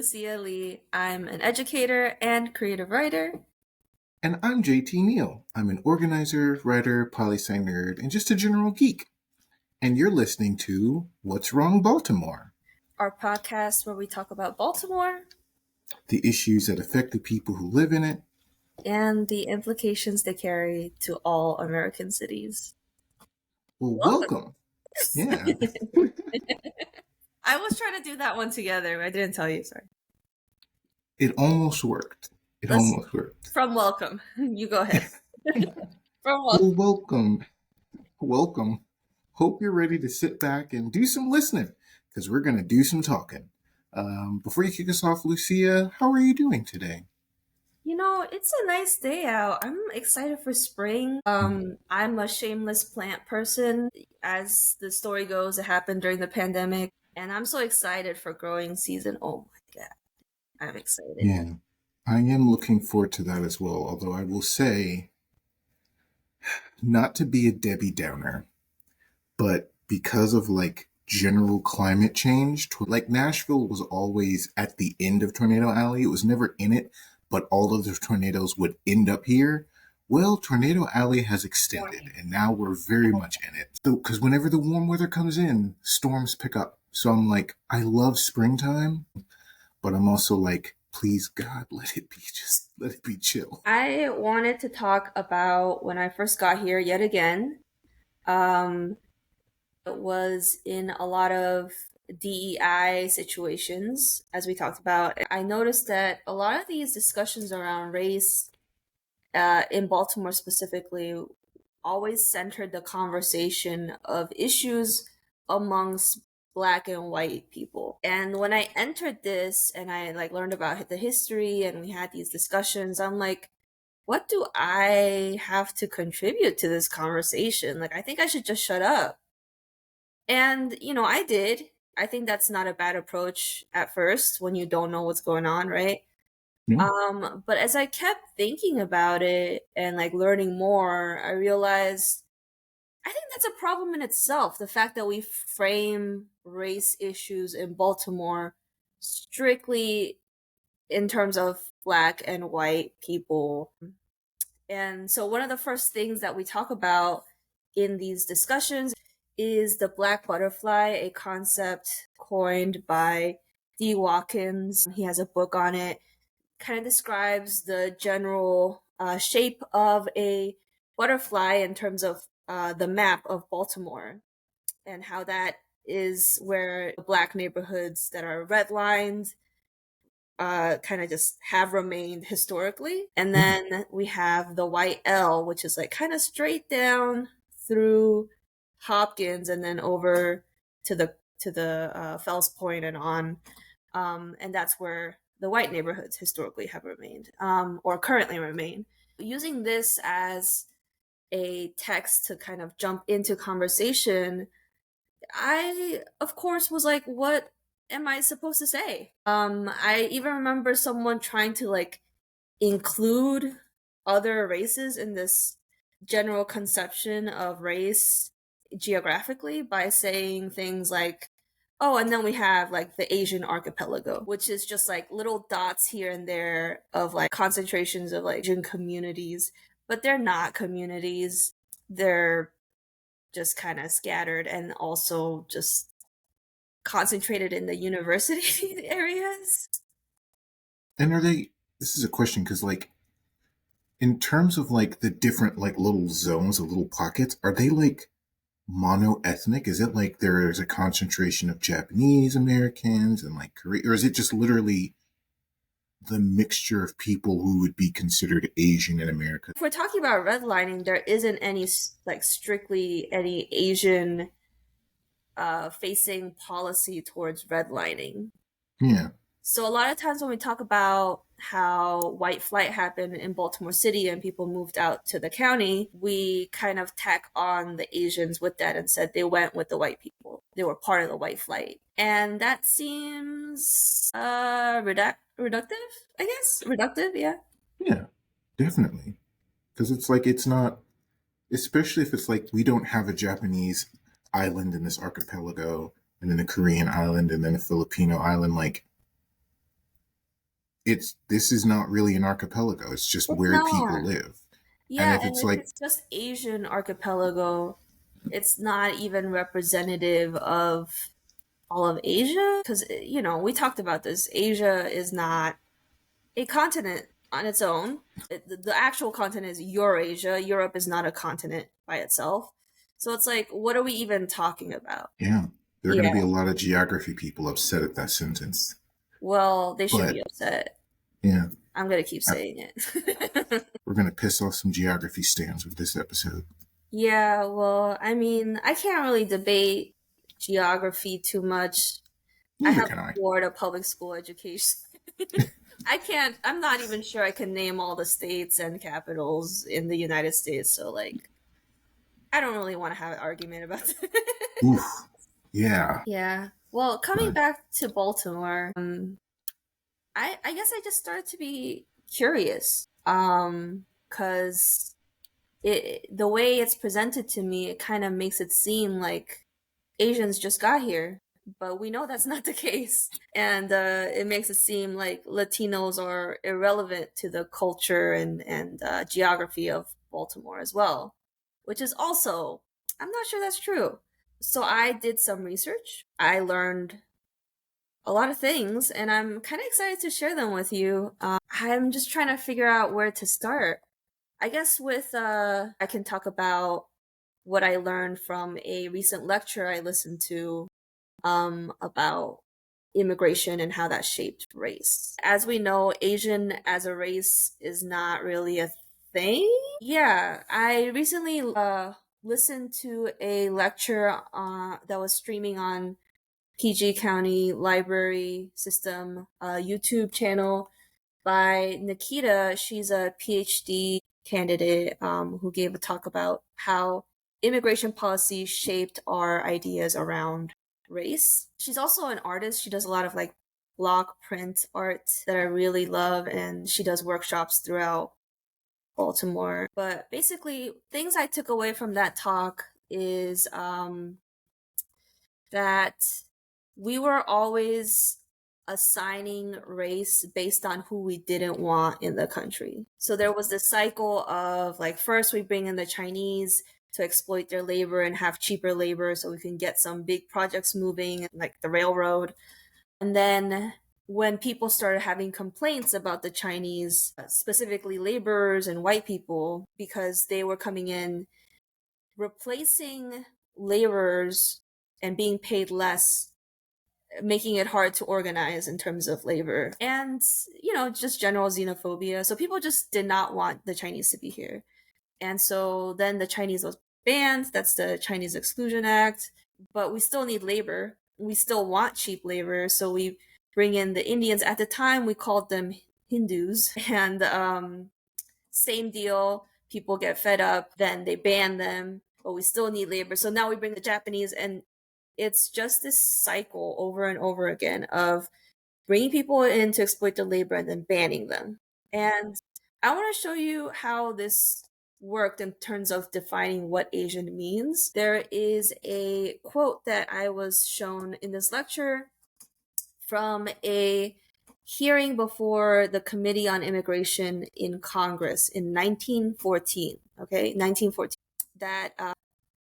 Lucia Lee. I'm an educator and creative writer. And I'm JT Neal. I'm an organizer, writer, poli-sci nerd, and just a general geek. And you're listening to What's Wrong, Baltimore? Our podcast where we talk about Baltimore, the issues that affect the people who live in it, and the implications they carry to all American cities. Well, welcome. Yeah. I was trying to do that one together. I didn't tell you, sorry. It almost worked. Almost worked. From welcome. You go ahead. From welcome. Well, welcome. Hope you're ready to sit back and do some listening, because we're going to do some talking. Before you kick us off, Lucia, how are you doing today? You know, it's a nice day out. I'm excited for spring. I'm a shameless plant person. As the story goes, it happened during the pandemic, and I'm so excited for growing season. Oh my God. I'm excited. Yeah, I am looking forward to that as well, although I will say, not to be a Debbie Downer, but because of general climate change, Nashville was always at the end of Tornado Alley. It was never in it, but all of the tornadoes would end up here. Well, Tornado Alley has extended, and now we're very much in it. So, because whenever the warm weather comes in, storms pick up. So I'm like, I love springtime, but I'm also like, please God, let it be chill. I wanted to talk about when I first got here yet again. It was in a lot of DEI situations, as we talked about. I noticed that a lot of these discussions around race in Baltimore specifically always centered the conversation of issues amongst Black and white people. And when I entered this and I learned about the history and we had these discussions, I'm like, what do I have to contribute to this conversation? I think I should just shut up. And, I did. I think that's not a bad approach at first when you don't know what's going on, right? Yeah. But as I kept thinking about it and learning more, I realized I think that's a problem in itself. The fact that we frame race issues in Baltimore strictly in terms of Black and white people. And so one of the first things that we talk about in these discussions is the Black butterfly, a concept coined by D. Watkins. He has a book on it. Kind of describes the general shape of a butterfly in terms of the map of Baltimore, and how that is where Black neighborhoods that are redlined kind of just have remained historically. And then we have the white L, which is kind of straight down through Hopkins and then over to the Fells Point and on. And that's where the white neighborhoods historically have remained, or currently remain. Using this as a text to kind of jump into conversation, I, of course, was like, what am I supposed to say? I even remember someone trying to include other races in this general conception of race geographically by saying things like, oh, and then we have the Asian archipelago, which is just little dots here and there of concentrations of Asian communities, but they're not communities. They're just kind of scattered and also just concentrated in the university areas. And this is a question, because in terms of the different little zones, the little pockets, are they mono-ethnic? Is it there is a concentration of Japanese Americans and Korea, or is it just literally the mixture of people who would be considered Asian in America? If we're talking about redlining, there isn't any strictly any Asian facing policy towards redlining. Yeah. So a lot of times when we talk about how white flight happened in Baltimore City and people moved out to the county, we kind of tack on the Asians with that and said they went with the white people. They were part of the white flight. And that seems reductive, I guess. Reductive, yeah. Yeah, definitely. Because it's not, especially if it's we don't have a Japanese island in this archipelago, and then a Korean island, and then a Filipino island. it's this is not really an archipelago. It's just It's where people not. live. And Yeah, if and it's if like, it's just Asian archipelago, it's not even representative of all of Asia. Because, we talked about this. Asia is not a continent on its own. The actual continent is Eurasia. Europe is not a continent by itself. So it's like, what are we even talking about? yeah, there are going Yeah. to be a lot of geography people upset at that sentence. Well, they should be But upset. yeah, I'm gonna keep I, saying it. we're going to piss off some geography stands with this episode. Yeah, well, I mean, I can't really debate geography too much. I Neither have can I. bored of public school education. I'm not even sure I can name all the states and capitals in the United States, so like, I don't really want to have an argument about that. Oof. Yeah. Yeah. Well, coming But back to Baltimore, I guess I just started to be curious. Cause the way it's presented to me, it kind of makes it seem like Asians just got here, but we know that's not the case. And it makes it seem like Latinos are irrelevant to the culture and geography of Baltimore as well, which is also, I'm not sure that's true. So I did some research. I learned a lot of things, and I'm kind of excited to share them with you. I'm just trying to figure out where to start. I guess with I can talk about what I learned from a recent lecture I listened to about immigration and how that shaped race. As we know, Asian as a race is not really a thing. Yeah, I recently listened to a lecture that was streaming on PG County Library System YouTube channel by Nikita. She's a PhD candidate who gave a talk about how immigration policy shaped our ideas around race. She's also an artist. She does a lot of like block print art that I really love, and she does workshops throughout Baltimore. But basically, things I took away from that talk is that we were always assigning race based on who we didn't want in the country. So there was this cycle of like, first we bring in the Chinese to exploit their labor and have cheaper labor so we can get some big projects moving, like the railroad. And then when people started having complaints about the Chinese, specifically laborers and white people, because they were coming in replacing laborers and being paid less, making it hard to organize in terms of labor and, just general xenophobia. So people just did not want the Chinese to be here. And so then the Chinese was banned. That's the Chinese Exclusion Act. But we still need labor. We still want cheap labor. So we bring in the Indians. At the time, we called them Hindus. And same deal. People get fed up, then they ban them, but we still need labor. So now we bring the Japanese, and it's just this cycle over and over again of bringing people in to exploit their labor and then banning them. And I want to show you how this worked in terms of defining what Asian means. There is a quote that I was shown in this lecture from a hearing before the Committee on Immigration in Congress in 1914. Okay, 1914. That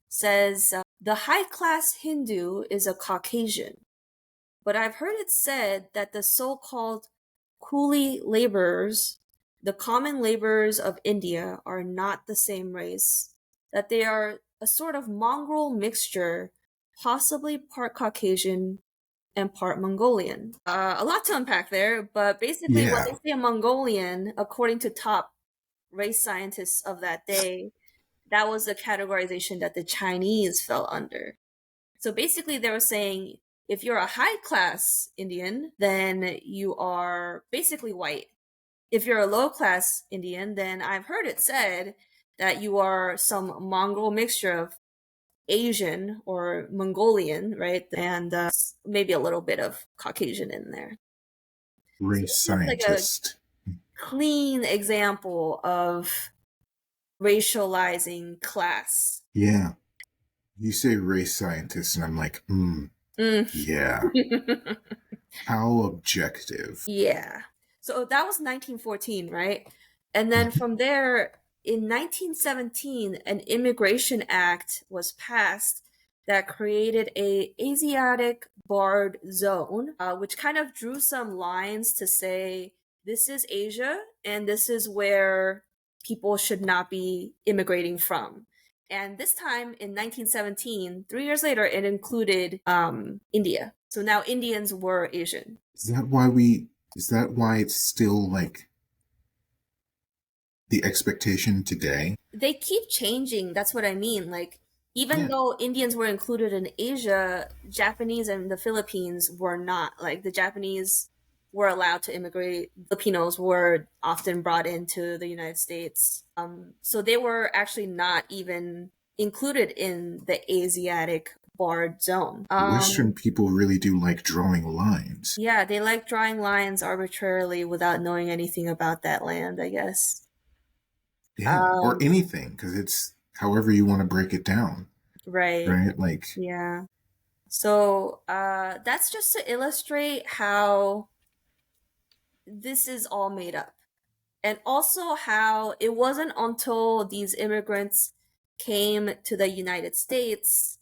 says the high class Hindu is a Caucasian, but I've heard it said that the so called coolie laborers, the common laborers of India, are not the same race, that they are a sort of mongrel mixture, possibly part Caucasian and part Mongolian. A lot to unpack there, but basically, when yeah, they say a Mongolian, according to top race scientists of that day, that was the categorization that the Chinese fell under. So basically, they were saying if you're a high class Indian, then you are basically white. If you're a low class Indian, then I've heard it said that you are some mongrel mixture of Asian or Mongolian, right? And maybe a little bit of Caucasian in there. So race this is like a scientist. clean example of racializing class. Yeah. You say race scientist, and I'm like, Mm. yeah. How objective. Yeah. So that was 1914, right? And then from there, in 1917, an immigration act was passed that created a Asiatic barred zone, which kind of drew some lines to say this is Asia and this is where people should not be immigrating from. And this time in 1917, 3 years later, it included India. So now Indians were Asian. Is that why we? Is that why it's still like the expectation today? They keep changing. That's what I mean. Like, even Yeah. though Indians were included in Asia, Japanese and the Philippines were not. Like, the Japanese were allowed to immigrate. Filipinos were often brought into the United States. So they were actually not even included in the Asiatic barred zone. Western people really do like drawing lines. Yeah, they like drawing lines arbitrarily without knowing anything about that land, I guess. Yeah, or Um, anything, because it's however you want to break it down, right. right? Like, Yeah. So that's just to illustrate how this is all made up. And also how it wasn't until these immigrants came to the United States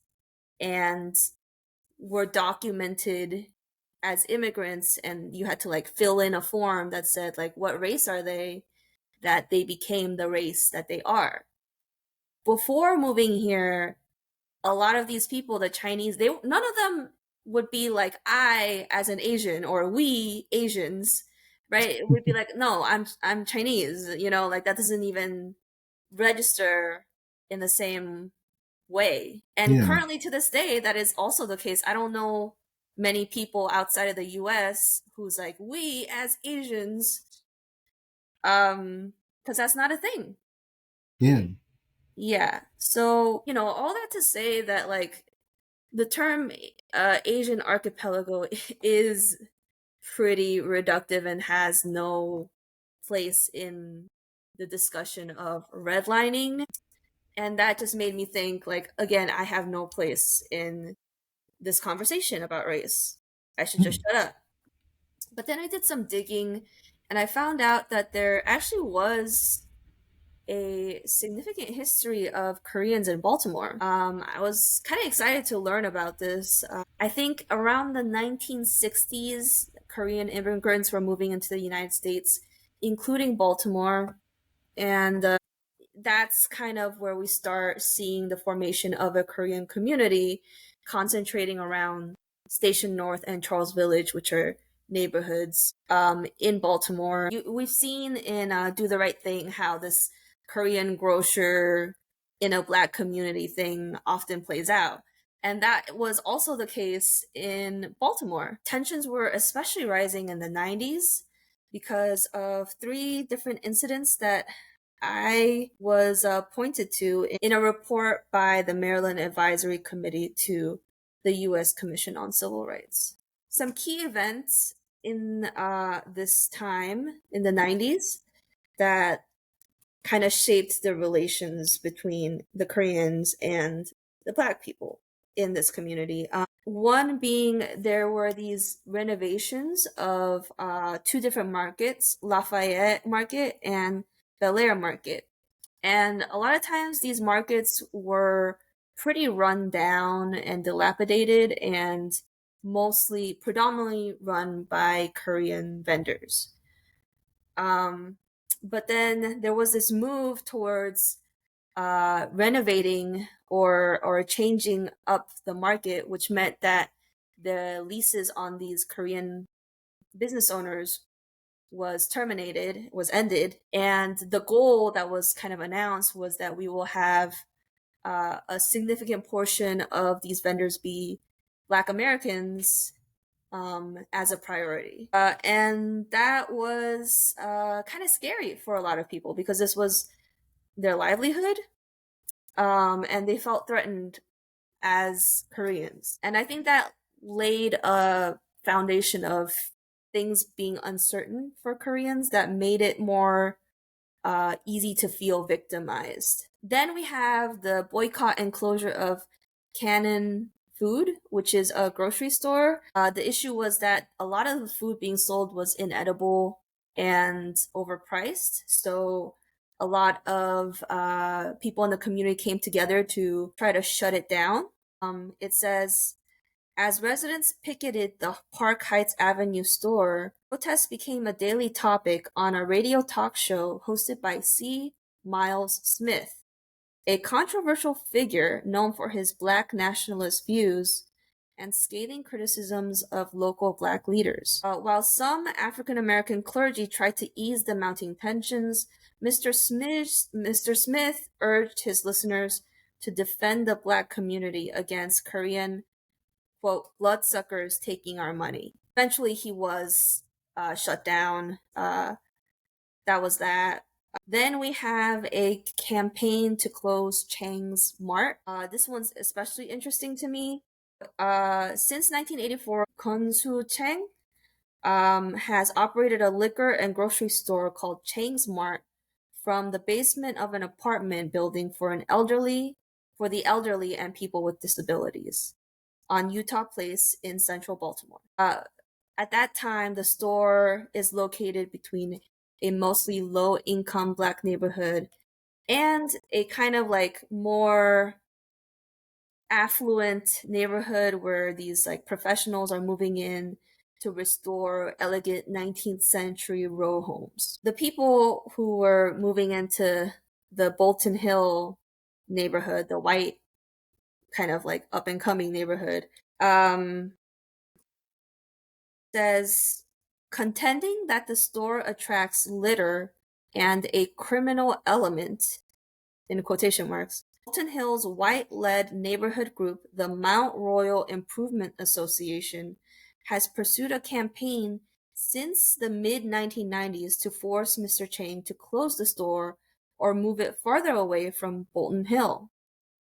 and were documented as immigrants and you had to like fill in a form that said like what race are they, that they became the race that they are. Before moving here, a lot of these people, the Chinese, they none of them would be like I as an Asian or we Asians, right? It would be like, no, I'm Chinese, like that doesn't even register in the same way. And yeah, currently to this day, that is also the case. I don't know many people outside of the US who's like we as Asians, because that's not a thing. yeah. Yeah. So, all that to say that like the term Asian archipelago is pretty reductive and has no place in the discussion of redlining. And that just made me think, like, again, I have no place in this conversation about race. I should just Hmm. shut up. But then I did some digging and I found out that there actually was a significant history of Koreans in Baltimore. I was kind of excited to learn about this. I think around the 1960s, Korean immigrants were moving into the United States, including Baltimore. And that's kind of where we start seeing the formation of a Korean community concentrating around Station North and Charles Village, which are neighborhoods in Baltimore. We've seen in Do the Right Thing how this Korean grocer in a black community thing often plays out. And that was also the case in Baltimore. Tensions were especially rising in the 90s because of three different incidents that I was pointed to in a report by the Maryland Advisory Committee to the U.S. Commission on Civil Rights. Some key events in this time in the 90s that kind of shaped the relations between the Koreans and the Black people in this community. One being there were these renovations of two different markets, Lafayette Market and Bel Air Market. And a lot of times these markets were pretty run down and dilapidated and predominantly run by Korean vendors. Um, but then there was this move towards renovating or changing up the market, which meant that the leases on these Korean business owners was ended, and the goal that was kind of announced was that we will have a significant portion of these vendors be Black Americans as a priority. And that was kind of scary for a lot of people because this was their livelihood, and they felt threatened as Koreans. And I think that laid a foundation of things being uncertain for Koreans that made it more easy to feel victimized. Then we have the boycott and closure of Canon Food, which is a grocery store. The issue was that a lot of the food being sold was inedible. and overpriced. So a lot of people in the community came together to try to shut it down. It says, as residents picketed the Park Heights Avenue store, protests became a daily topic on a radio talk show hosted by C. Miles Smith, a controversial figure known for his black nationalist views and scathing criticisms of local black leaders. While some African American clergy tried to ease the mounting tensions, Mr. Smith urged his listeners to defend the black community against Korean, quote, bloodsuckers taking our money. Eventually, he was shut down. That was that. Then we have a campaign to close Chang's Mart. This one's especially interesting to me. Since 1984, Konsu Chang has operated a liquor and grocery store called Chang's Mart from the basement of an apartment building for the elderly and people with disabilities on Utah Place in central Baltimore. At that time, the store is located between a mostly low income black neighborhood and a kind of like more affluent neighborhood where these like professionals are moving in to restore elegant 19th century row homes. The people who were moving into the Bolton Hill neighborhood, the white kind of like up and coming neighborhood, says contending that the store attracts litter and a criminal element in quotation marks. Bolton Hill's white-led neighborhood group, the Mount Royal Improvement Association, has pursued a campaign since the mid-1990s to force Mr. Chang to close the store or move it farther away from Bolton Hill.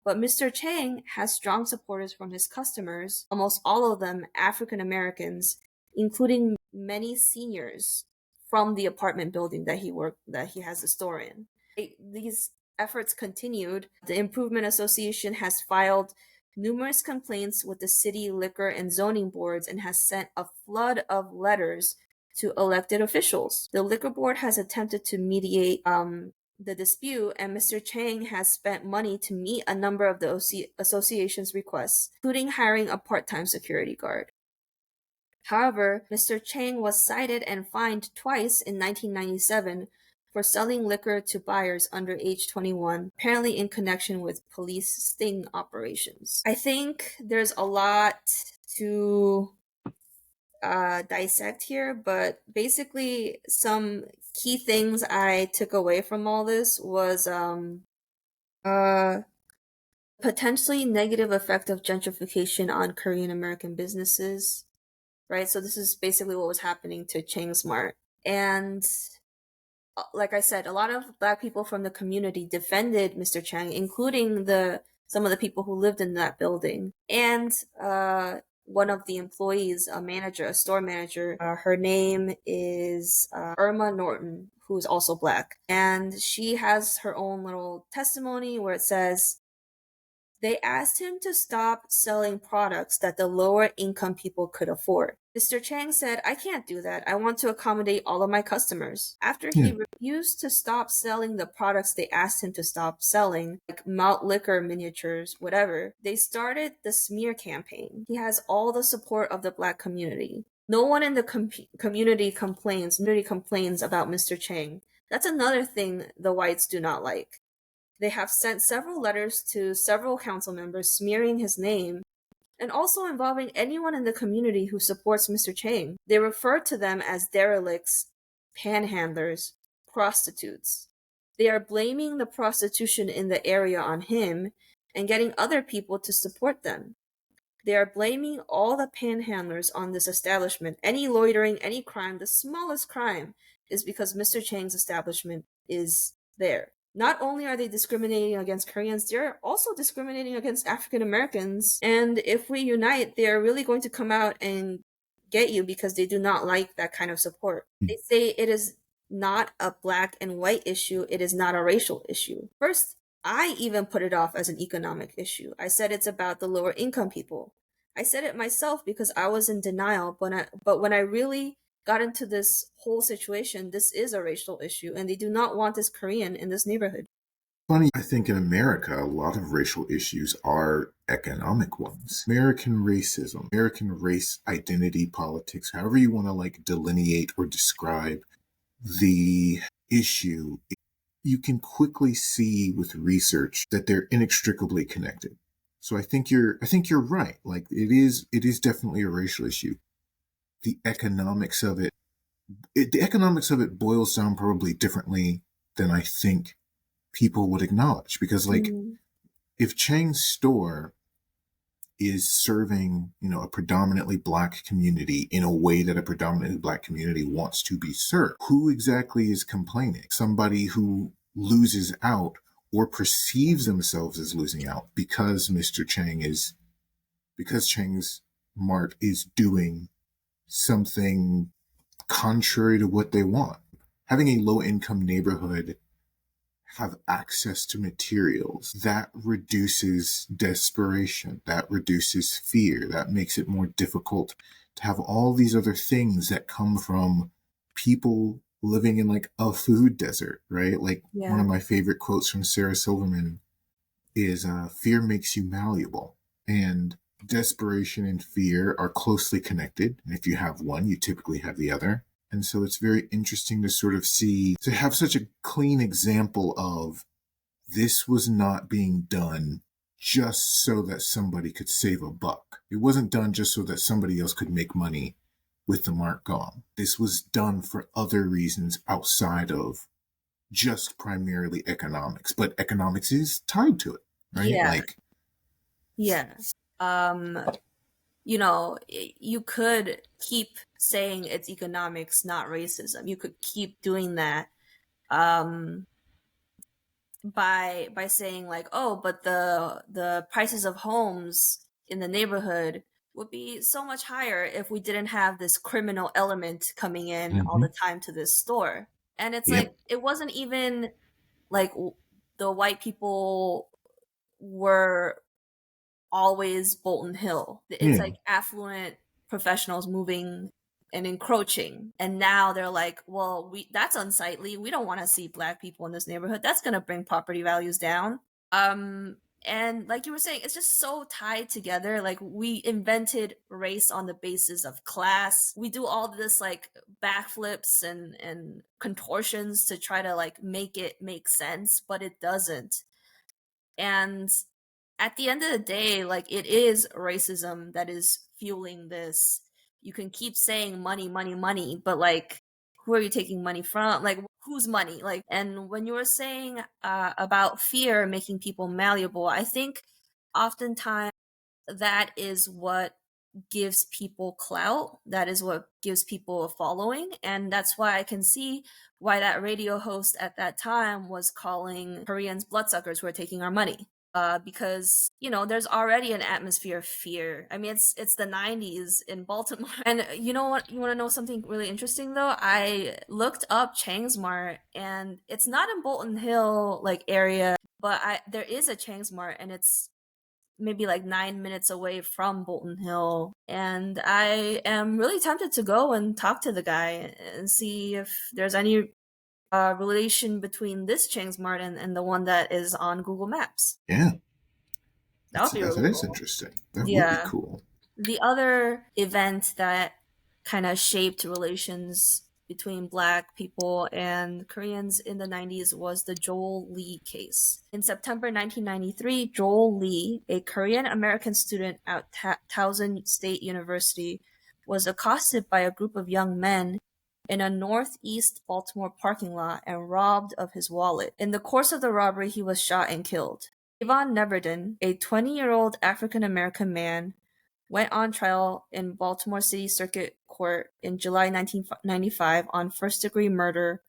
But Mr. Chang has strong supporters from his customers, almost all of them African Americans, including many seniors from the apartment building that he has the store in. These efforts continued. The Improvement Association has filed numerous complaints with the city liquor and zoning boards and has sent a flood of letters to elected officials. The liquor board has attempted to mediate the dispute, and Mr. Chang has spent money to meet a number of the association's requests, including hiring a part-time security guard. However, Mr. Chang was cited and fined twice in 1997 for selling liquor to buyers under age 21, apparently in connection with police sting operations. I think there's a lot to dissect here, but basically some key things I took away from all this was uh potentially negative effect of gentrification on Korean American businesses, right? So this is basically what was happening to Chang's Mart. And like I said, a lot of black people from the community defended Mr. Chang, including some of the people who lived in that building. And one of the employees, a store manager, her name is Irma Norton, who is also black. And she has her own little testimony where it says, they asked him to stop selling products that the lower income people could afford. Mr. Chang said, I can't do that. I want to accommodate all of my customers. After he Yeah. refused to stop selling the products they asked him to stop selling, like malt liquor miniatures, whatever, they started the smear campaign. He has all the support of the black community. No one in the community complains about Mr. Chang. That's another thing the whites do not like. They have sent several letters to several council members smearing his name and also involving anyone in the community who supports Mr. Chang. They refer to them as derelicts, panhandlers, prostitutes. They are blaming the prostitution in the area on him and getting other people to support them. They are blaming all the panhandlers on this establishment. Any loitering, any crime, the smallest crime, is because Mr. Chang's establishment is there. Not only are they discriminating against Koreans, they're also discriminating against African Americans. And if we unite, they are really going to come out and get you because they do not like that kind of support. They say it is not a black and white issue, it is not a racial issue. First, I even put it off as an economic issue. I said it's about the lower income people. I said it myself because I was in denial, but when I really got into this whole situation. This is a racial issue, and they do not want this Korean in this neighborhood. Funny, I think in America, a lot of racial issues are economic ones. American racism, American race identity politics, however you want to like delineate or describe the issue, you can quickly see with research that they're inextricably connected. So I think you're right. Like it is definitely a racial issue. The economics of the economics of it boils down probably differently than I think people would acknowledge, because like Mm, if Chang's store is serving, a predominantly black community in a way that a predominantly black community wants to be served, who exactly is complaining? Somebody who loses out or perceives themselves as losing out because Chang's Mart is doing something contrary to what they want. Having a low income neighborhood have access to materials, that reduces desperation, that reduces fear, that makes it more difficult to have all these other things that come from people living in like a food desert, right? Like one of yeah, my favorite quotes from Sarah Silverman is fear makes you malleable. And desperation and fear are closely connected. And if you have one, you typically have the other. And so it's very interesting to sort of see, to have such a clean example of this was not being done just so that somebody could save a buck. It wasn't done just so that somebody else could make money with the mark gone. This was done for other reasons outside of just primarily economics, but economics is tied to it, right? yeah, Like, yeah. Um, you could keep saying it's economics, not racism. You could keep doing that. Um, by saying like, oh, but the prices of homes in the neighborhood would be so much higher if we didn't have this criminal element coming in all mm-hmm, the time to this store. And it's like yep, it wasn't even like the white people were always Bolton Hill. It's yeah, like affluent professionals moving and encroaching. And now they're like, well, we that's unsightly. We don't want to see black people in this neighborhood. That's going to bring property values down. And like you were saying, it's just so tied together. Like we invented race on the basis of class. We do all this like backflips and contortions to try to like make it make sense, but it doesn't. And at the end of the day, like it is racism that is fueling this. You can keep saying money, money, money, but like who are you taking money from? Like whose money? Like and when you were saying about fear making people malleable, I think oftentimes that is what gives people clout. That is what gives people a following. And that's why I can see why that radio host at that time was calling Koreans bloodsuckers who are taking our money. Because there's already an atmosphere of fear. I mean, it's the '90s in Baltimore, and you know what? You want to know something really interesting though? I looked up Chang's Mart, and it's not in Bolton Hill like area, but there is a Chang's Mart, and it's maybe like 9 minutes away from Bolton Hill. And I am really tempted to go and talk to the guy and see if there's any relation between this Chang's Mart and the one that is on Google Maps. yeah. That would be That really is cool. interesting. That would be Yeah. cool. The other event that kind of shaped relations between black people and Koreans in the 90s was the Joel Lee case. In September 1993, Joel Lee, a Korean American student at Towson State University, was accosted by a group of young men in a northeast Baltimore parking lot and robbed of his wallet. In the course of the robbery, he was shot and killed. Avon Neverden, a 20-year-old African American man, went on trial in Baltimore City Circuit Court in July 1995 on first-degree murder,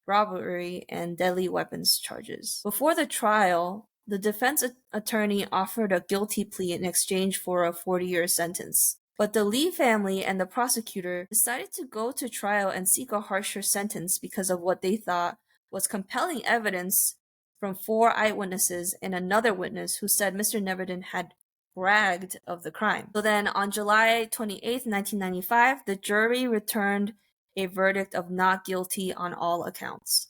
robbery, and deadly weapons charges. Before the trial, the defense attorney offered a guilty plea in exchange for a 40-year sentence. But the Lee family and the prosecutor decided to go to trial and seek a harsher sentence because of what they thought was compelling evidence from 4 eyewitnesses and another witness who said Mr. Neverton had bragged of the crime. So then on July 28th, 1995, the jury returned a verdict of not guilty on all accounts.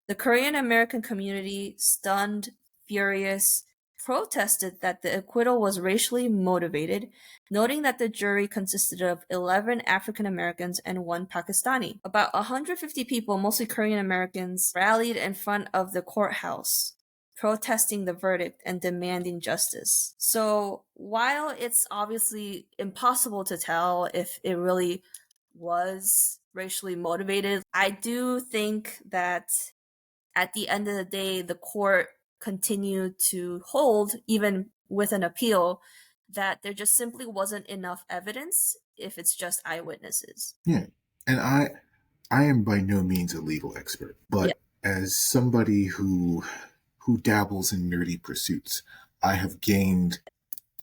The Korean American community, stunned, furious, protested that the acquittal was racially motivated, noting that the jury consisted of 11 African Americans and one Pakistani. About 150 people, mostly Korean Americans, rallied in front of the courthouse, protesting the verdict and demanding justice. So, while it's obviously impossible to tell if it really was racially motivated, I do think that at the end of the day, the court continued to hold, even with an appeal, that there just simply wasn't enough evidence if it's just eyewitnesses. Yeah. And I am by no means a legal expert, Yeah. but as somebody who dabbles in nerdy pursuits, I have gained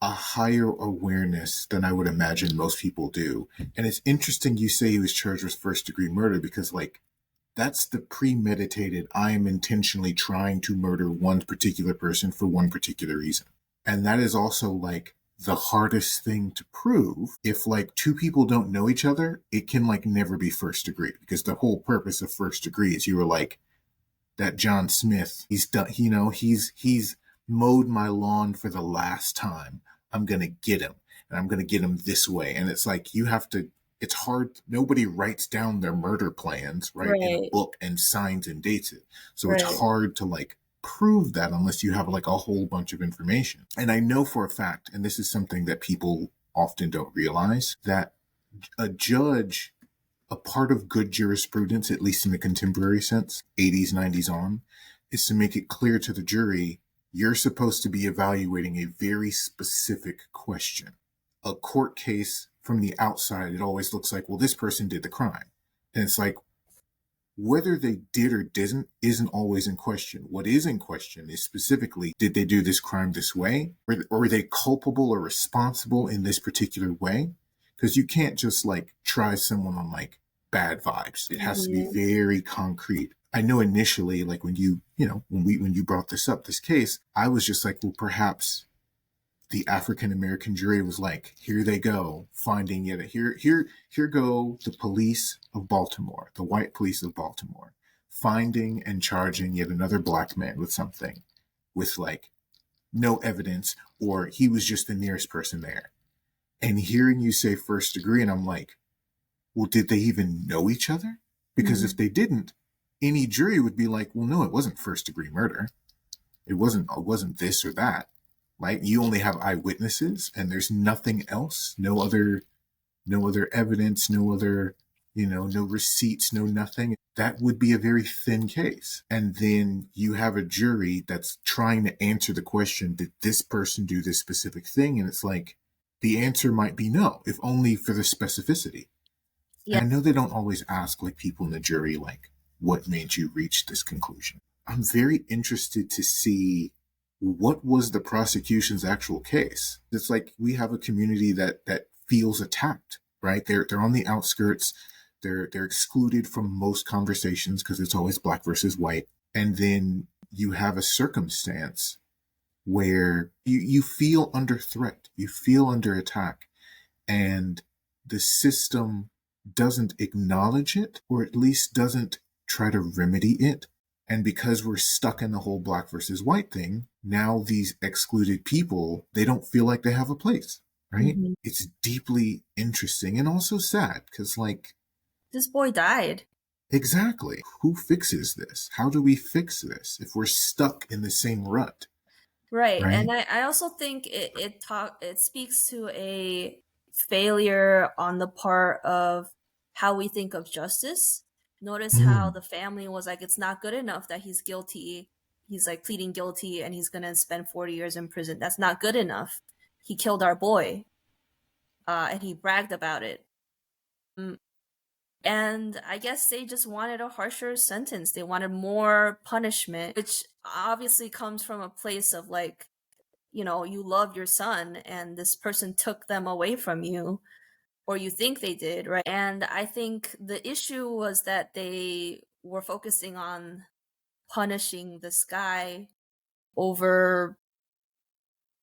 a higher awareness than I would imagine most people do. And it's interesting you say he was charged with first degree murder because like that's the premeditated, I am intentionally trying to murder one particular person for one particular reason. And that is also like the hardest thing to prove. If like two people don't know each other, it can like never be first degree because the whole purpose of first degree is you were like, that John Smith, he's done, he's mowed my lawn for the last time. I'm going to get him and I'm going to get him this way. And it's like, you have to, it's hard. Nobody writes down their murder plans, right, in a Right. book and signs and dates it. So it's Right. hard to like prove that unless you have like a whole bunch of information. And I know for a fact, and this is something that people often don't realize, that a judge, a part of good jurisprudence, at least in the contemporary sense, 80s, 90s on, is to make it clear to the jury you're supposed to be evaluating a very specific question. A court case from the outside, it always looks like, well, this person did the crime. And it's like, whether they did or didn't isn't always in question. What is in question is specifically, did they do this crime this way? Or were they culpable or responsible in this particular way? Because you can't just like try someone on like bad vibes. It has to be Mhm. very concrete. I know initially, like when when you brought this up, this case, I was just like, well, perhaps the African American jury was like, here they go, finding yet here go the police of Baltimore, the white police of Baltimore, finding and charging yet another black man with something, with like no evidence, or he was just the nearest person there. And hearing you say first degree, and I'm like, well, did they even know each other? Because if Mhm. they didn't, any jury would be like, well, no, it wasn't first degree murder. It wasn't this or that, right? You only have eyewitnesses and there's nothing else, no other evidence, no other, no receipts, no nothing. That would be a very thin case. And then you have a jury that's trying to answer the question, did this person do this specific thing? And it's like the answer might be no, if only for the specificity. Yeah. And I know they don't always ask like people in the jury, like, what made you reach this conclusion? I'm very interested to see what was the prosecution's actual case. It's like we have a community that feels attacked, right? They're on the outskirts. They're excluded from most conversations because it's always black versus white. And then you have a circumstance where you feel under threat, you feel under attack, and the system doesn't acknowledge it, or at least doesn't try to remedy it. And because we're stuck in the whole black versus white thing, now these excluded people, they don't feel like they have a place, right? Mhm. It's deeply interesting and also sad because, like, This boy died. exactly, who fixes this? How do we fix this if we're stuck in the same rut, Right. And right? I also think it speaks to a failure on the part of how we think of justice. Notice how Mm, the family was like, it's not good enough that he's guilty. He's like pleading guilty and he's gonna spend 40 years in prison. That's not good enough. He killed our boy, and he bragged about it. And I guess they just wanted a harsher sentence. They wanted more punishment, which obviously comes from a place of like, you love your son and this person took them away from you, or you think they did, right? And I think the issue was that they were focusing on punishing this guy over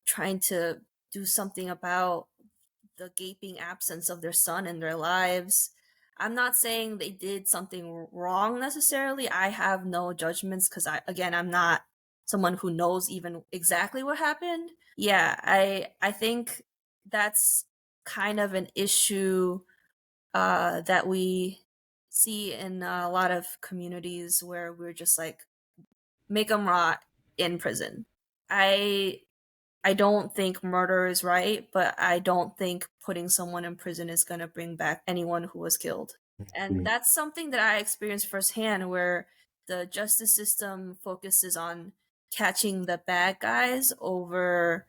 trying to do something about the gaping absence of their son in their lives. I'm not saying they did something wrong necessarily. I have no judgments because I'm not someone who knows even exactly what happened. Yeah, I think that's kind of an issue that we see in a lot of communities where we're just like make them rot in prison. I I don't think murder is right, but I don't think putting someone in prison is going to bring back anyone who was killed. And Mm. that's something that I experienced firsthand where the justice system focuses on catching the bad guys over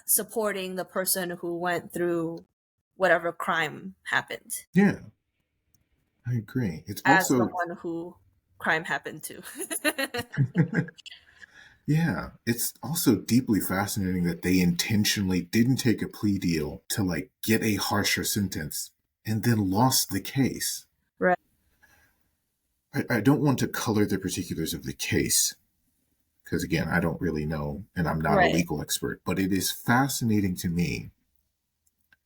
supporting the person who went through whatever crime happened Yeah, I agree. It's as also, someone who crime happened to. yeah, it's also deeply fascinating that they intentionally didn't take a plea deal to like get a harsher sentence and then lost the case. Right. I don't want to color the particulars of the case because, again, I don't really know and I'm not a Right. legal expert, but it is fascinating to me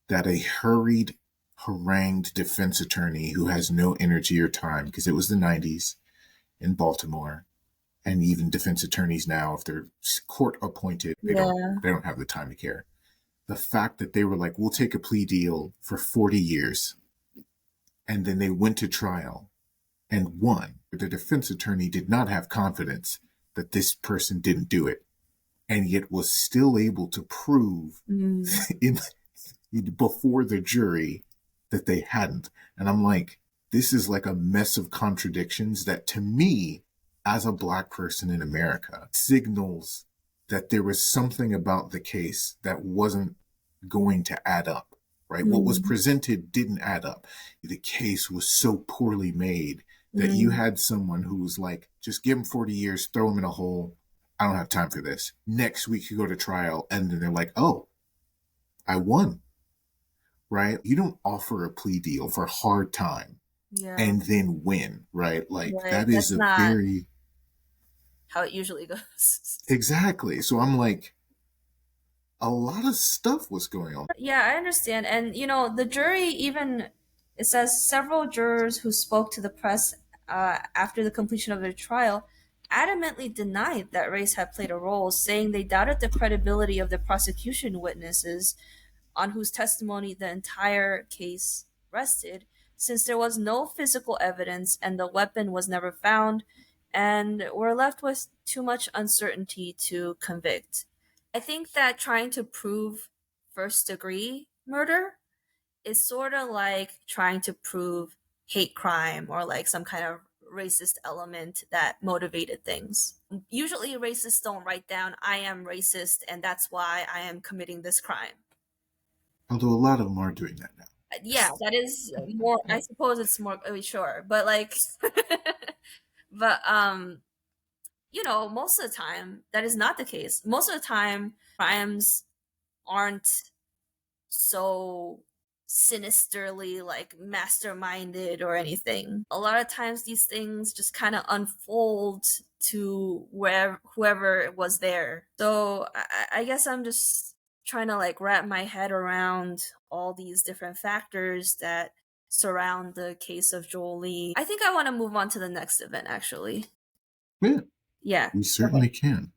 that a hurried, harangued defense attorney who has no energy or time, because it was the 90s in Baltimore, and even defense attorneys now, if they're court appointed, Yeah. they don't have the time to care. The fact that they were like, we'll take a plea deal for 40 years, and then they went to trial and won. The defense attorney did not have confidence that this person didn't do it, and yet was still able to prove Mm. in before the jury that they hadn't. And I'm like, this is like a mess of contradictions that to me, as a black person in America, signals that there was something about the case that wasn't going to add up, right? What was Mm. presented didn't add up. The case was so poorly made that you Mm. had someone who was like, just give him 40 years, throw him in a hole. I don't have time for this. Next week you go to trial, and then they're like, oh, I won, right? You don't offer a plea deal for hard time Yeah. and then win, right? Like Right. that is That's a not very how it usually goes. exactly. So I'm like, a lot of stuff was going on. Yeah, I understand. And, the jury even, it says several jurors who spoke to the press after the completion of their trial adamantly denied that race had played a role, saying they doubted the credibility of the prosecution witnesses on whose testimony the entire case rested, since there was no physical evidence and the weapon was never found, and were left with too much uncertainty to convict. I think that trying to prove first degree murder is sort of like trying to prove hate crime or like some kind of racist element that motivated things. Usually, racists don't write down, I am racist and that's why I am committing this crime. Although a lot of them are doing that now. Yeah, that is more, I suppose it's more, sure, but like, but, most of the time, that is not the case. Most of the time, crimes aren't so sinisterly like masterminded or anything. A lot of times these things just kind of unfold to where whoever was there. So I guess I'm just trying to like wrap my head around all these different factors that surround the case of Jolie. I think I want to move on to the next event actually. Yeah, Yeah. we Okay. certainly can.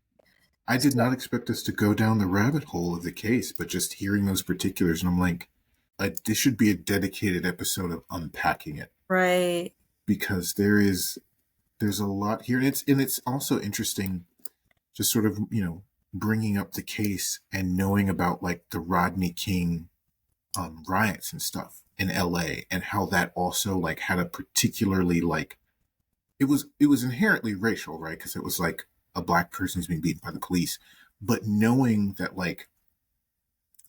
I did So, not expect us to go down the rabbit hole of the case, but just hearing those particulars, and I'm like, this should be a dedicated episode of unpacking it right. because there's a lot here, and it's also interesting, just sort of bringing up the case and knowing about like the Rodney King riots and stuff in LA and how that also like had a particularly like it was inherently racial, right? Because it was like a black person who's being beaten by the police, but knowing that like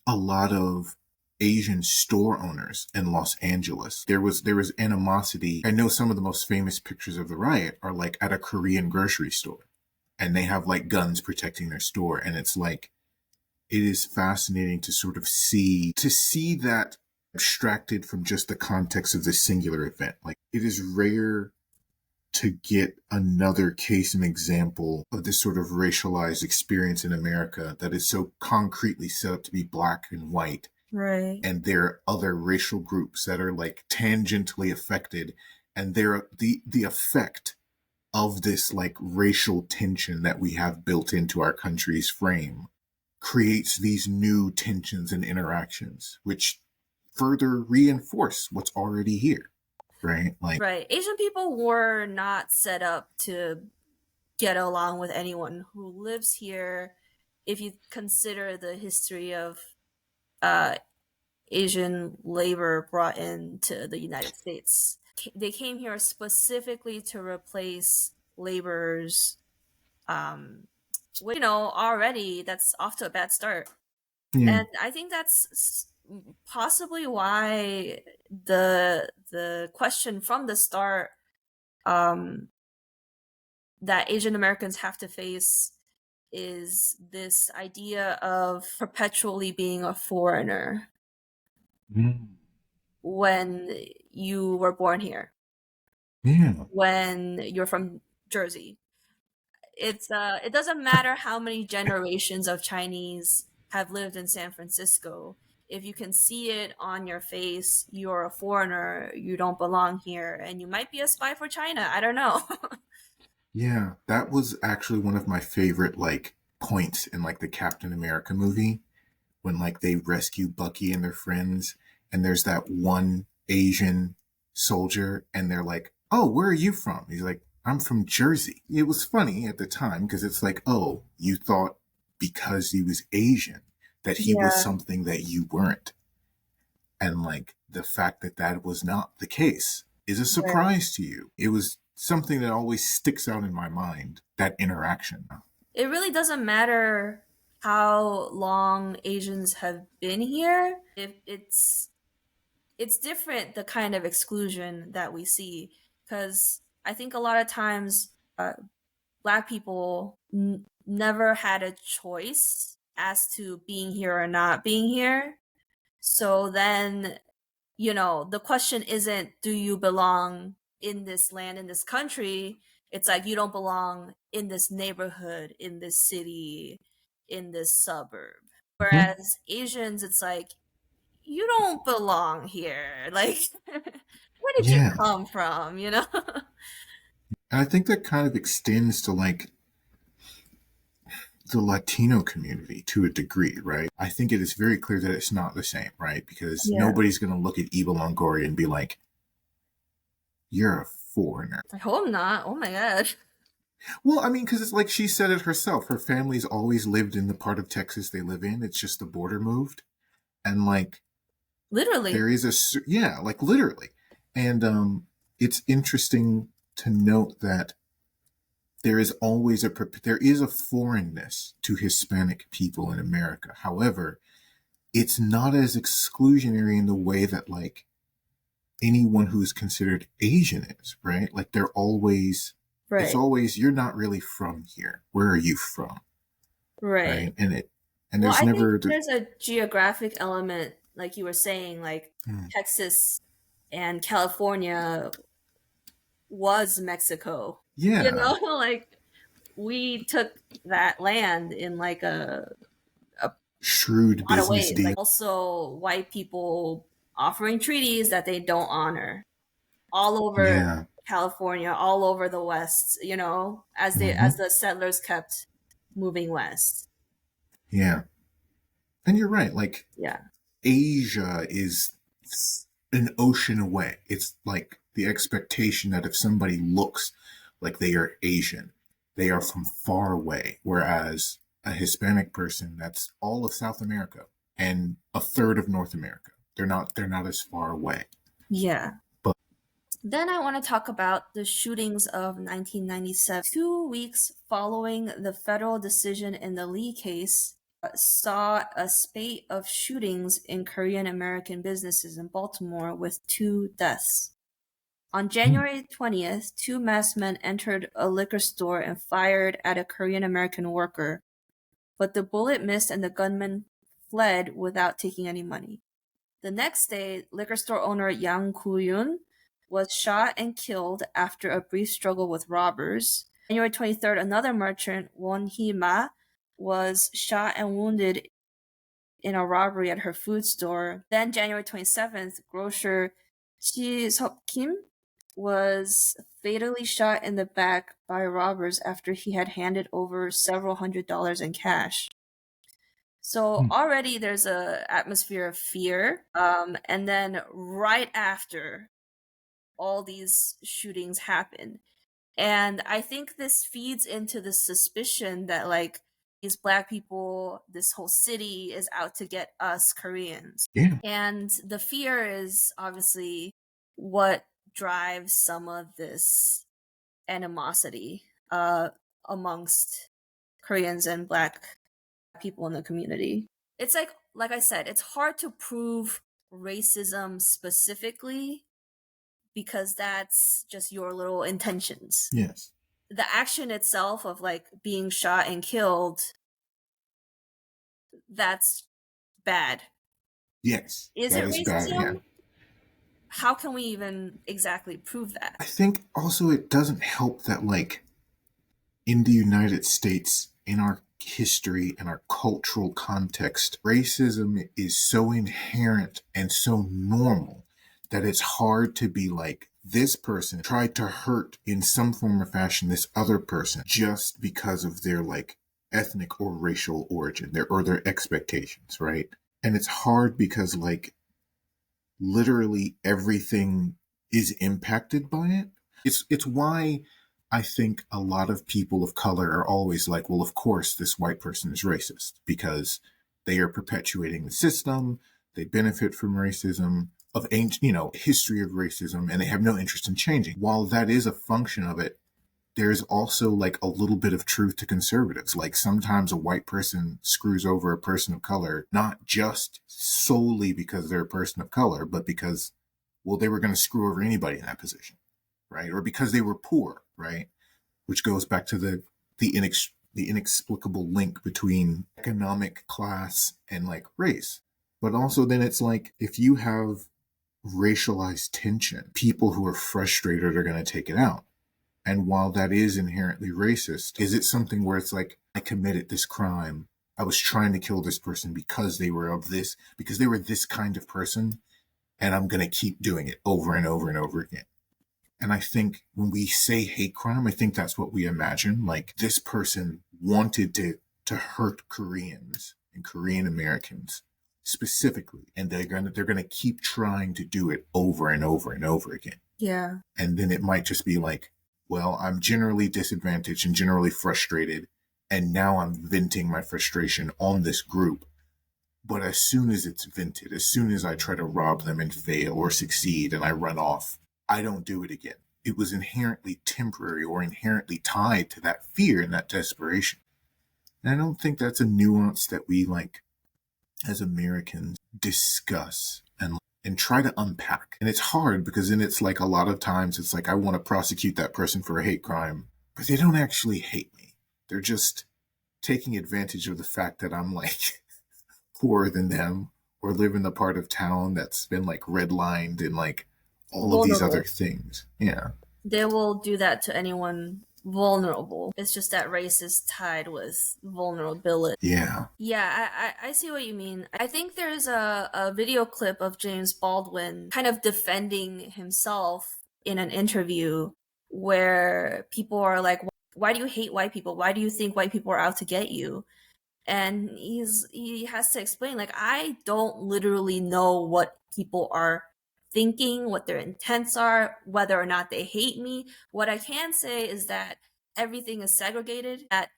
a lot of Asian store owners in Los Angeles, there was animosity. I know some of the most famous pictures of the riot are like at a Korean grocery store, and they have like guns protecting their store, and it's like it is fascinating to sort of see that abstracted from just the context of this singular event. Like it is rare to get another case and example of this sort of racialized experience in America that is so concretely set up to be black and white Right. and there are other racial groups that are like tangentially affected, and they're the effect of this like racial tension that we have built into our country's frame creates these new tensions and interactions which further reinforce what's already here, right? Like, Right. Asian people were not set up to get along with anyone who lives here if you consider the history of uh, Asian labor brought into the United States. They came here specifically to replace laborers, which, already that's off to a bad start. yeah. And I think that's possibly why the question from the start, um, that Asian Americans have to face is this idea of perpetually being a foreigner Mm. when you were born here, Yeah. when you're from Jersey. It doesn't matter how many generations of Chinese have lived in San Francisco. If you can see it on your face, you're a foreigner, you don't belong here, and you might be a spy for China. I don't know. Yeah, that was actually one of my favorite like points in like the Captain America movie when like they rescue Bucky and their friends, and there's that one Asian soldier and they're like, "Oh, where are you from?" He's like, "I'm from Jersey." It was funny at the time because it's like, "Oh, you thought because he was Asian that he was Yeah, something that you weren't." And like the fact that that was not the case is a right. surprise to you. It was something that always sticks out in my mind, that interaction. It really doesn't matter how long Asians have been here. If it's different, the kind of exclusion that we see, because I think a lot of times, Black people never had a choice as to being here or not being here. So then, the question isn't, do you belong in this land, in this country? It's like, you don't belong in this neighborhood, in this city, in this suburb. Mhm. Whereas Asians, it's like, you don't belong here. Like, where did you Yeah. come from? And I think that kind of extends to like the Latino community to a degree, right? I think it is very clear that it's not the same, right? Because Yeah. nobody's going to look at Eva Longoria and be like, "You're a foreigner." I hope not. Oh my god. Well, I mean, because it's like she said it herself. Her family's always lived in the part of Texas they live in. It's just the border moved. And like, Literally. there is a, yeah, like literally. And it's interesting to note that there is always there is a foreignness to Hispanic people in America. However, it's not as exclusionary in the way that like anyone who's considered Asian is, right? Like they're always, it's Right. always, you're not really from here. Where are you from? Right. Right. And Well, there's I think never, there's a geographic element, like you were saying, like hmm, Texas and California was Mexico. yeah, Like we took that land in like a shrewd lot of business ways. deal. Like also white people offering treaties that they don't honor all over Yeah. California, all over the West, as Hmm. the settlers kept moving west. Yeah. And you're right. Like Yeah. Asia is an ocean away. It's like the expectation that if somebody looks like they are Asian, they are from far away. Whereas a Hispanic person, that's all of South America and a third of North America. They're not as far away. Yeah. But Then I want to talk about the shootings of 1997. 2 weeks following the federal decision in the Lee case, saw a spate of shootings in Korean American businesses in Baltimore with 2 deaths. On mm, January 20th, two masked men entered a liquor store and fired at a Korean American worker, but the bullet missed and the gunman fled without taking any money. The next day, liquor store owner Yang Koo-yoon was shot and killed after a brief struggle with robbers. January 23rd, another merchant, Won Hee-ma, was shot and wounded in a robbery at her food store. Then January 27th, grocer Chi Seok Kim was fatally shot in the back by robbers after he had handed over several $100s in cash. So Hmm. already there's a atmosphere of fear. And then right after all these shootings happen, and I think this feeds into the suspicion that like these black people, this whole city is out to get us Koreans. Yeah. And the fear is obviously what drives some of this animosity amongst Koreans and black people in the community. It's like I said, it's hard to prove racism specifically because that's just your little intentions. Yes. The action itself of like being shot and killed, that's bad. Yes. Is That it is bad. Yeah. racism? How can we even exactly prove that? I think also it doesn't help that, like, in the United States, in our history and our cultural context, racism is so inherent and so normal that it's hard to be like, this person tried to hurt in some form or fashion this other person just because of their like ethnic or racial origin, their expectations, right? And it's hard because like literally everything is impacted by it. It's why I think a lot of people of color are always like, well, of course this white person is racist because they are perpetuating the system, they benefit from racism, of ancient, history of racism, and they have no interest in changing. While that is a function of it, there's also like a little bit of truth to conservatives. Like sometimes a white person screws over a person of color, not just solely because they're a person of color, but because, well, they were going to screw over anybody in that position, right? Or because they were poor, right? Which goes back to the inexplicable link between economic class and like race. But also then it's like if you have racialized tension, people who are frustrated are going to take it out. And while that is inherently racist, is it something where it's like, I committed this crime. I was trying to kill this person because they were because they were this kind of person, and I'm going to keep doing it over and over and over again. And I think when we say hate crime, I think that's what we imagine. Like this person wanted to hurt Koreans and Korean Americans specifically, and they're gonna keep trying to do it over and over and over again. Yeah. And then it might just be like, well, I'm generally disadvantaged and generally frustrated, and now I'm venting my frustration on this group. But as soon as it's vented, as soon as I try to rob them and fail or succeed and I run off, I don't do it again. It was inherently temporary or inherently tied to that fear and that desperation. And I don't think that's a nuance that we like as Americans discuss and try to unpack. And it's hard because then it's like a lot of times it's like I want to prosecute that person for a hate crime, but they don't actually hate me. They're just taking advantage of the fact that I'm like poorer than them or live in the part of town that's been like redlined and like all of these other Vulnerable. things. Yeah. They will do that to anyone vulnerable. It's just that race is tied with vulnerability. Yeah. Yeah, I see what you mean. I think there's a video clip of James Baldwin kind of defending himself in an interview where people are like, why do you hate white people? Why do you think white people are out to get you? And he has to explain, like, I don't literally know what people are thinking, what their intents are, whether or not they hate me. What I can say is that everything is segregated, that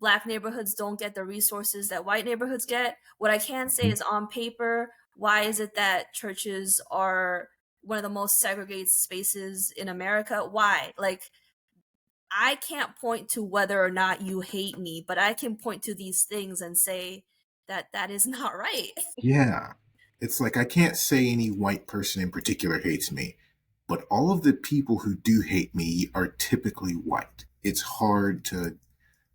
black neighborhoods don't get the resources that white neighborhoods get. What I can say is on paper, why is it that churches are one of the most segregated spaces in America? Why? Like, I can't point to whether or not you hate me, but I can point to these things and say that that is not right. Yeah. It's like I can't say any white person in particular hates me, but all of the people who do hate me are typically white. It's hard to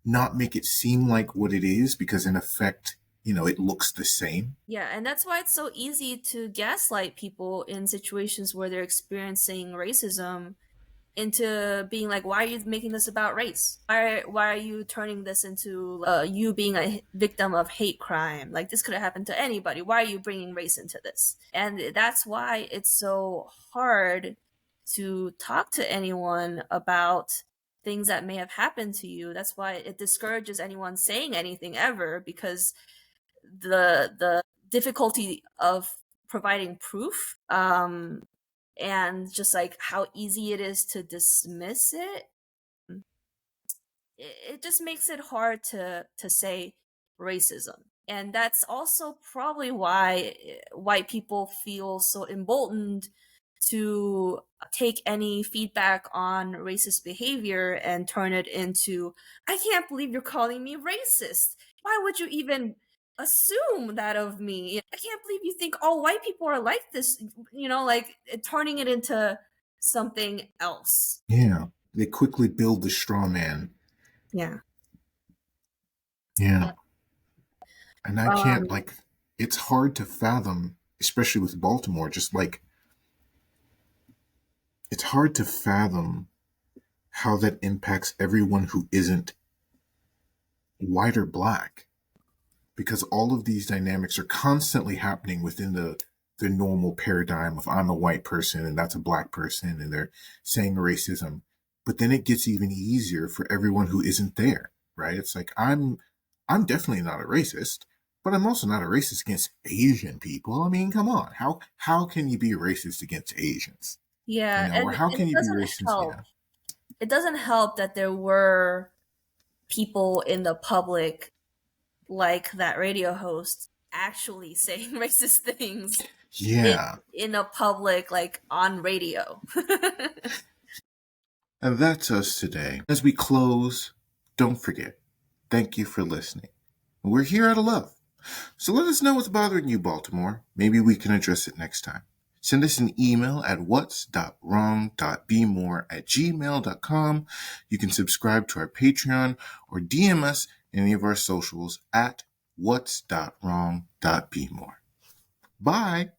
not make it seem like what it is because in effect, it looks the same. Yeah, and that's why it's so easy to gaslight people in situations where they're experiencing racism into being like, why are you making this about race? Why are you turning this into you being a victim of hate crime? Like, this could have happened to anybody. Why are you bringing race into this? And that's why it's so hard to talk to anyone about things that may have happened to you. That's why it discourages anyone saying anything ever, because the difficulty of providing proof, and just like how easy it is to dismiss it, it just makes it hard to say racism. And that's also probably why white people feel so emboldened to take any feedback on racist behavior and turn it into, I can't believe you're calling me racist. Why would you even assume that of me? I can't believe you think all white people are like this, like turning it into something else. Yeah. They quickly build the straw man. Yeah. Yeah. And I can't, Um, like, it's hard to fathom, especially with Baltimore, just like, it's hard to fathom how that impacts everyone who isn't white or black, because all of these dynamics are constantly happening within the normal paradigm of I'm a white person and that's a black person and they're saying racism. But then it gets even easier for everyone who isn't there, right? It's like I'm definitely not a racist, but I'm also not a racist against Asian people. I mean, come on. How can you be racist against Asians? yeah, Or and how it can you be doesn't racist? help. Yeah. It doesn't help that there were people in the public, like that radio host, actually saying racist things in Yeah. in a public, like on radio. And that's us today. As we close, don't forget, thank you for listening. We're here out of love. So let us know what's bothering you, Baltimore. Maybe we can address it next time. Send us an email at whats.wrong.bmore@gmail.com. You can subscribe to our Patreon or DM us any of our socials at whats.wrong.bmore. Bye.